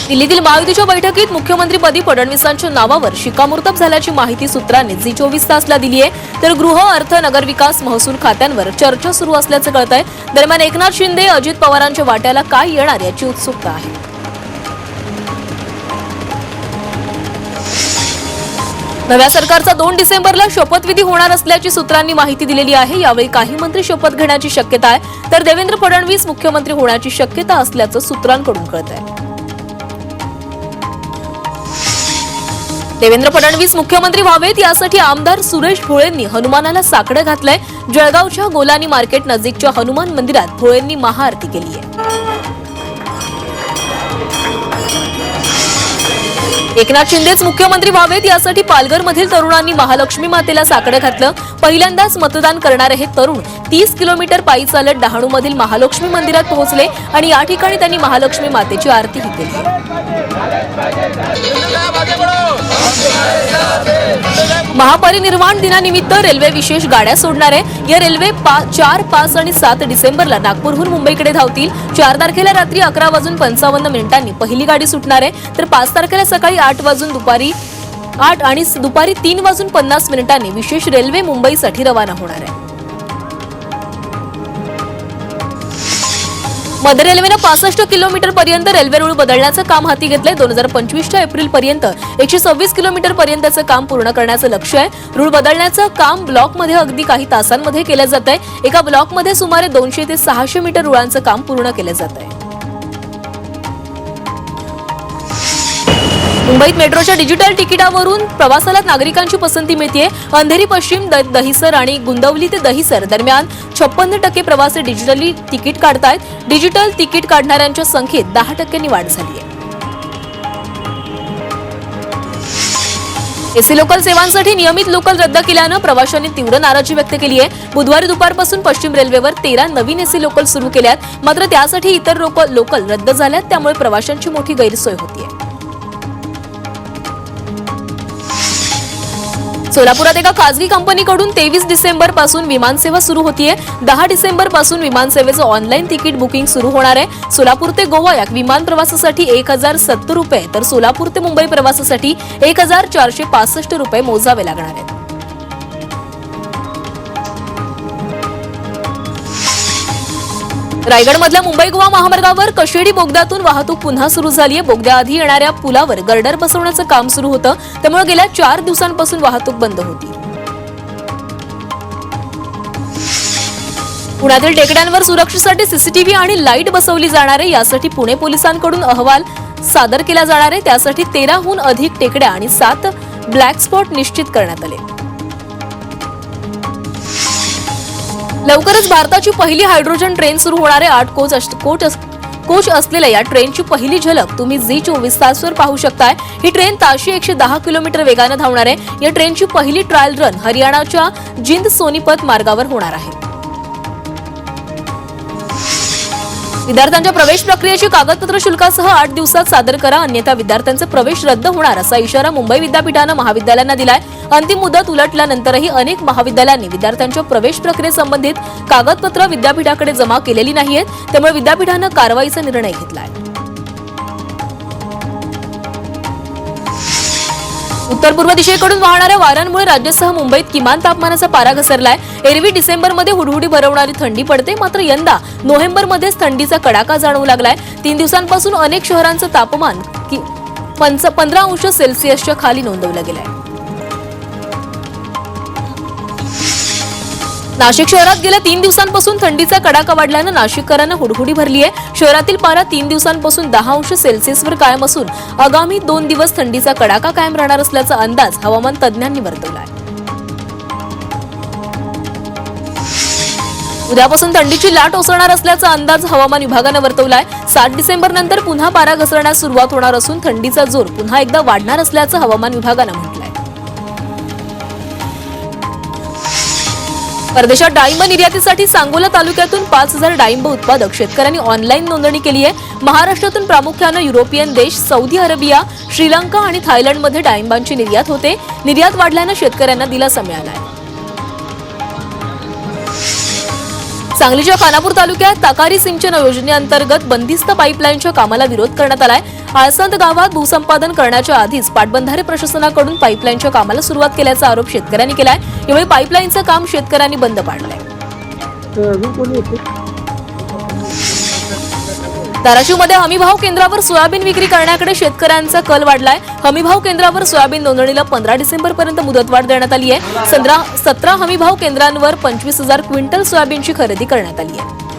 दिल्लीतील महायुतीच्या बैठकीत मुख्यमंत्रीपदी फडणवीसांच्या नावावर शिक्कामोर्तब झाल्याची माहिती सूत्रांनी झी 24 तासला दिली आहे। तर गृह, अर्थ, नगरविकास, महसूल खात्यांवर चर्चा सुरू असल्याचं कळतंय। दरम्यान एकनाथ शिंदे, अजित पवारांच्या वाट्याला काय येणार याची उत्सुकता आहे। नव्या सरकारचा 2 डिसेंबरला शपथविधी होणार असल्याची सूत्रांनी माहिती दिलेली आहे। यावेळी काही मंत्री शपथ घेण्याची शक्यता आहे, तर देवेंद्र फडणवीस मुख्यमंत्री होण्याची शक्यता असल्याचं सूत्रांकडून कळतंय। देवेंद्र फडणवीस मुख्यमंत्री व्हावेत यासाठी आमदार सुरेश भोळेंनी हनुमानाला साकडं घातलंय। जळगावच्या गोलानी मार्केट नजीकच्या हनुमान मंदिरात भोळेंनी महाआरती केली आहे। एकनाथ शिंदेच मुख्यमंत्री व्हावेत यासाठी पालघरमधील तरुणांनी महालक्ष्मी मातेला साकडं घातलं। पहिल्यांदाच मतदान करणारे हे तरुण 30 किलोमीटर पायी चालत डहाणूमधील महालक्ष्मी मंदिरात पोहोचले आणि या ठिकाणी त्यांनी महालक्ष्मी मातेची आरतीही केली। महापरिनिर्वाण दिनानिमित्त रेल्वे विशेष गाड्या सोडणार आहे। या रेल्वे 4, 5 आणि 7 डिसेंबरला नागपूरहून मुंबईकडे धावतील। 4 तारखेला रात्री 11:55 पहिली गाडी सुटणार आहे, तर 5 तारखेला सकाळी 8 आणि दुपारी 3:50 विशेष रेल्वे मुंबईसाठी रवाना होणार आहे। मध्य रेल्वेनं 65 किलोमीटर पर्यंत रेल्वे रूळ बदलण्याचं काम हाती घेतलंय। 2025च्या एप्रिल पर्यंत 126 किलोमीटर पर्यंतचं काम पूर्ण करण्याचं लक्ष्य आहे। रूळ बदलण्याचं काम ब्लॉकमध्ये अगदी काही तासांमध्ये केलं जातंय। एका ब्लॉकमध्ये सुमारे 200 ते 600 मीटर रुळांचं काम पूर्ण केलं जातंय। मुंबईत मेट्रोच्या डिजिटल तिकिटावरून प्रवासाला नागरिकांची पसंती मिळतेय। अंधेरी पश्चिम, दहिसर आणि गुंदवली ते दहिसर दरम्यान 56% प्रवासी डिजिटली तिकीट काढतायत। डिजिटल तिकीट काढणाऱ्यांच्या संख्येत 10% वाढ झाली आहे। एसी लोकल सेवांसाठी नियमित लोकल रद्द केल्यानं प्रवाशांनी तीव्र नाराजी व्यक्त केली आहे। बुधवारी दुपारपासून पश्चिम रेल्वेवर 13 नवीन एसी लोकल सुरू केल्यात, मात्र त्यासाठी इतर लोकल रद्द झाल्यात, त्यामुळे प्रवाशांची मोठी गैरसोय होतीये। सोलापुरात एका खासगी कंपनीकडून 23 डिसेंबर पासून विमानसेवा सुरू होतीये। 10 डिसेंबर पासून विमानसेवेचं ऑनलाईन तिकीट बुकिंग सुरू होणार आहे। सोलापूर ते गोवा या विमान प्रवासासाठी 1070 रुपये, तर सोलापूर ते मुंबई प्रवासासाठी 1465 रुपये मोजावे लागणार आहेत। रायगडमधल्या मुंबई गोवा महामार्गावर कशेडी बोगद्यातून वाहतूक पुन्हा सुरू झाली आहे। बोगद्याआधी येणाऱ्या पुलावर गर्डर बसवण्याचं काम सुरू होतं, त्यामुळे गेल्या 4 दिवसांपासून वाहतूक बंद होती। पुण्यातील टेकड्यांवर सुरक्षेसाठी सीसीटीव्ही आणि लाईट बसवली जाणार आहे। यासाठी पुणे पोलिसांकडून अहवाल सादर केला जाणार आहे। त्यासाठी 13हून अधिक टेकड्या आणि 7 ब्लॅक स्पॉट निश्चित करण्यात आले। लवकरच भारताची पहिली हायड्रोजन ट्रेन सुरू होणार आहे। 8 कोच असलेल्या या ट्रेनची पहिली झलक तुम्ही झी 24 तासवर पाहू शकताय। ही ट्रेन ताशी 110 किलोमीटर वेगानं धावणार आहे। या ट्रेनची पहिली ट्रायल रन हरियाणाच्या जिंद सोनीपत मार्गावर होणार आहे। विद्यार्थ्यांच्या प्रवेश प्रक्रियेची कागदपत्र शुल्कासह 8 दिवसात सादर करा, अन्यथा विद्यार्थ्यांचा प्रवेश रद्द होणार असा इशारा मुंबई विद्यापीठानं महाविद्यालयांना दिलाय। अंतिम मुदत उलटल्यानंतरही अनेक महाविद्यालयांनी विद्यार्थ्यांच्या प्रवेश प्रक्रियेसंबंधित कागदपत्र विद्यापीठाकडे जमा केलेली नाहीयेत, त्यामुळे विद्यापीठानं कारवाईचा निर्णय घेतलाय। उत्तर पूर्व दिशेकडून वाहणाऱ्या वाऱ्यांमुळे राज्यासह मुंबईत किमान तापमानाचा पारा घसरलाय। एरवी डिसेंबरमध्ये हुडहुडी भरवणारी थंडी पडते, मात्र यंदा नोव्हेंबरमध्येच थंडीचा कडाका जाणवू लागलाय। 3 दिवसांपासून अनेक शहरांचं तापमान 15 अंश सेल्सिअसच्या खाली नोंदवलं गेलंय। नाशिक शहरात गेल्या 3 दिवसांपासून थंडीचा कडाका वाढल्यानं नाशिककरांना हुडहुडी भरली आहे। शहरातील पारा 3 दिवसांपासून 10 अंश सेल्सिअसवर कायम असून आगामी 2 दिवस थंडीचा कडाका कायम राहणार असल्याचा अंदाज हवामान तज्ज्ञांनी वर्तवला आहे। उद्यापासून थंडीची लाट ओसरणार असल्याचा अंदाज हवामान विभागानं वर्तवलाय। 7 डिसेंबर नंतर पुन्हा पारा घसरण्यास सुरुवात होणार असून थंडीचा जोर पुन्हा एकदा वाढणार असल्याचं हवामान विभागानं म्हटलंय। परदेशात डाळिंब निर्यातीसाठी सांगोला तालुक्यातून 5000 डाळिंब उत्पादक शेतकऱ्यांनी ऑनलाईन नोंदणी केली आहे। महाराष्ट्रातून प्रामुख्यानं युरोपियन देश, सौदी अरेबिया, श्रीलंका आणि थायलंडमध्ये डाळिंबांची निर्यात होते। निर्यात वाढल्यानं शेतकऱ्यांना दिलासा मिळाला आहे। सांगलीच्या खानापूर तालुक्यात ताकारी सिंचन योजनेअंतर्गत बंदिस्त पाईपलाईनच्या कामाला विरोध करण्यात आलाय। आळसंद गावात भूसंपादन करण्याच्या आधीच पाटबंधारे प्रशासनाकडून पाईपलाईनच्या कामाला सुरुवात केल्याचा आरोप शेतकऱ्यांनी केलाय। यावेळी पाईपलाईनचं काम शेतकऱ्यांनी बंद पाडलंय। धाराशिवमध्ये हमीभाव केंद्रावर सोयाबीन विक्री करण्याकडे शेतकऱ्यांचा कल वाढलाय। हमीभाव केंद्रावर सोयाबीन नोंदणीला 15 डिसेंबरपर्यंत मुदतवाढ देण्यात आली आहे। 17 हमीभाव केंद्रांवर 25,000 क्विंटल सोयाबीनची खरेदी करण्यात आली आहे।